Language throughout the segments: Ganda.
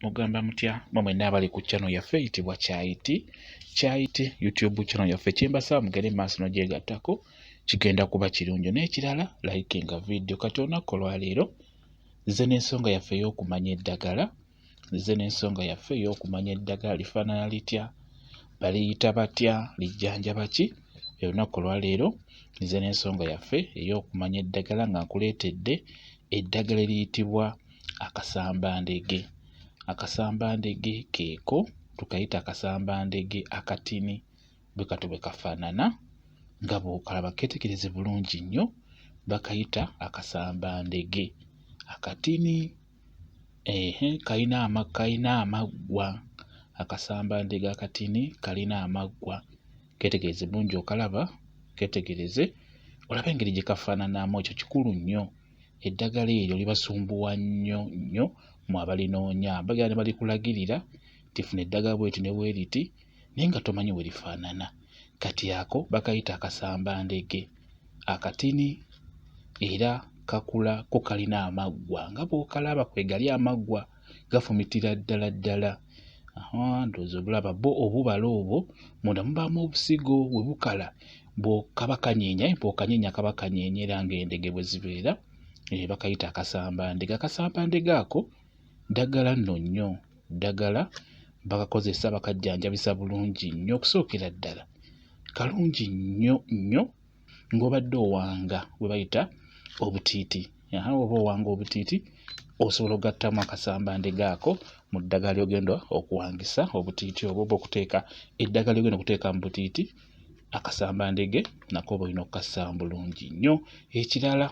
Mugamba mutya mwenna abali ku channel yaffe eyitibwa Kyayiti YouTube channel yaffe kyembasaba mugende maaso n'ogyegattako kigenda kuba kirungi n'ekirala likinga video kati olunaku olwaleero nze n'ensonga yaffe ey'okumanya eddagala lifaanana litya, baliyita batya, lijjanjaba ki. Olunaku olwaleero nze n'ensonga yaffe ey'okumanya eddagala nga nkuleetedde eddagala eriyitibwa akasambandege. Akasambandege keeko tukayita akasambandege akatini bwe kato bwe kafaanana nga bw'okalaba keetegereze bulungi nnyo bakayita akasambandege akatini. Kalina amaggwa. Akasambandege akatini kalina amaggwa. Keetegereze bulungi okalaba, keetegereze olabe engeri gye kafaananamu, ekyo kikulu nnyo. Eddagala eryo libasumbuwa nnyo mu abalinoonya, bagenda ne balikulagirira tifuna eddagala bweti ne bweriti naye nga tomanyi we lifaanana. Kati ako bakayita akasambandege akatini era kakula ko kalina amaggwa nga bw'okalaba kwegali amaggwa gafumitira ddala. Ndowooza obulaba bo obubala obwo munda mubaamu obusigo bwe bukala bw'okaba kanyeenya kaba kanyeenya era ng'endege bwe zibeera. Bakayita akasambandege. Akasambandege ako ddagala nno nnyo, ddagala bakakozesa bakajjanjabisa bulungi nnyo. Okusookera ddala kalungi nnyo ng'obadde owanga bwe bayita obutiiti. Oba owanga obutiiti osobola okugattamu akasambandege ako mu ddagala ly'ogenda okuwangisa obutiiti obwo. Oba okuteeka eddagala ly'ogenda okuteeka mu butiiti, akasambandege nako oba olina okukassaamu bulungi nnyo. Ekirala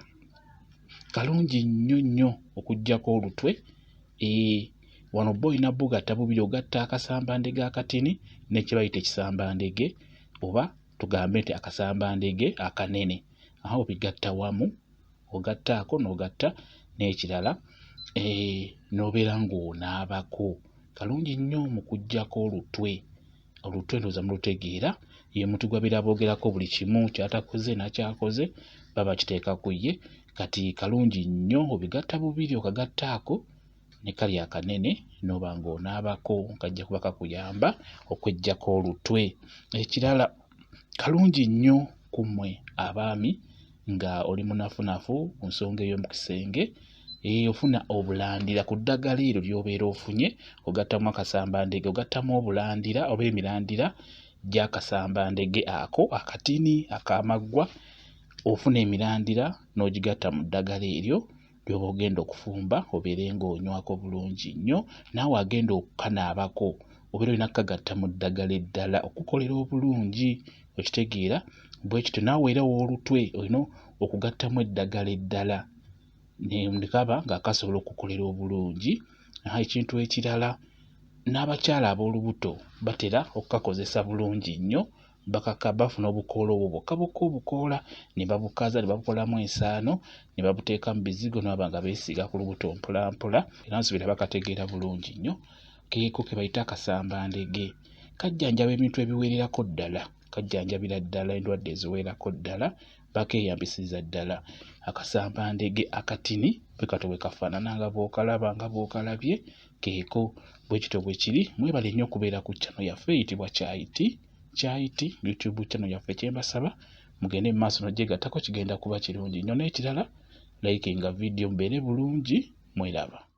kalungi nnyo okuggyako olutwe. Wano bba olina bugatta bubiri, ogatta akasambandege akatini n'ekye bayita ekisambandege oba tugambe nti akasambandege akanene. Obigatta wamu, ogattaako n'ogatta n'ekirala n'obeera ng'onaabako. Kalungi nnyo mu kuggyako olutwe. Olutwe ndowooza mulutegeera, ye muntu gwabeera boogerako buli kimu ky'atakoze n'akyakoze baba bakiteeka ku ye. Kati kalungi nnyo obigatta bubiri okagattaako ne kali akanene n'oba ng'onaabako, kajja kuba kakuyamba okweggyako olutwe. Ekirala kalungi nnyo ku mmwe abaami nga oli munafunafu ku nsonga ey'omu kisenge, ofuna obulandira ku ddagala eryo ly'obeera ofunye, ogattamu akasambandege, ogattamu obulandira oba emirandira gy'akasambandege ako akatini ak'amaggwa. Ofuna emirandira n'ogigatta mu ddagala eryo ly'oba ogenda okufumba obeere ng'onywako bulungi nnyo. Naawe agenda okukanaabako obeera olina kukagatta mu ddagala eddala okukolera obulungi. Okitegeera bwe kityo naawe era w'olutwe olina okugattamu eddagala eddala ne kaba nga kasobola okukolera obulungi. Ekintu ekirala n'abakyala ab'olubuto batera okukakozesa bulungi nnyo. Bafuna obukoola obwo bwokka obukoola ne babukaza ne babukolamu ensaano ne babuteeka mu bizigo ne baba nga beesiiga ku lubuto mpolampola. Era nsuubira bakategeera bulungi nnyo. Keeko ke bayita akasambandege kajjanjaba ebintu ebiwererako ddala, kajjanjabira ddala endwadde eziwererako ddala, bakeeyambisizza ddala. Akasambandege akatini bwe kato bwe kafaanana nga bw'okalaba nga bw'okalabye keeko bwe kityo bwe kiri. Mwebale nnyo okubeera ku channel yaffe eyitibwa Kyayiti YouTube channel yaffe kyembasaba mugende mu maaso n'ogyegattako kigenda kuba kirungi nnyo. N'ekirala likinga video mubeere bulungi, mweraba.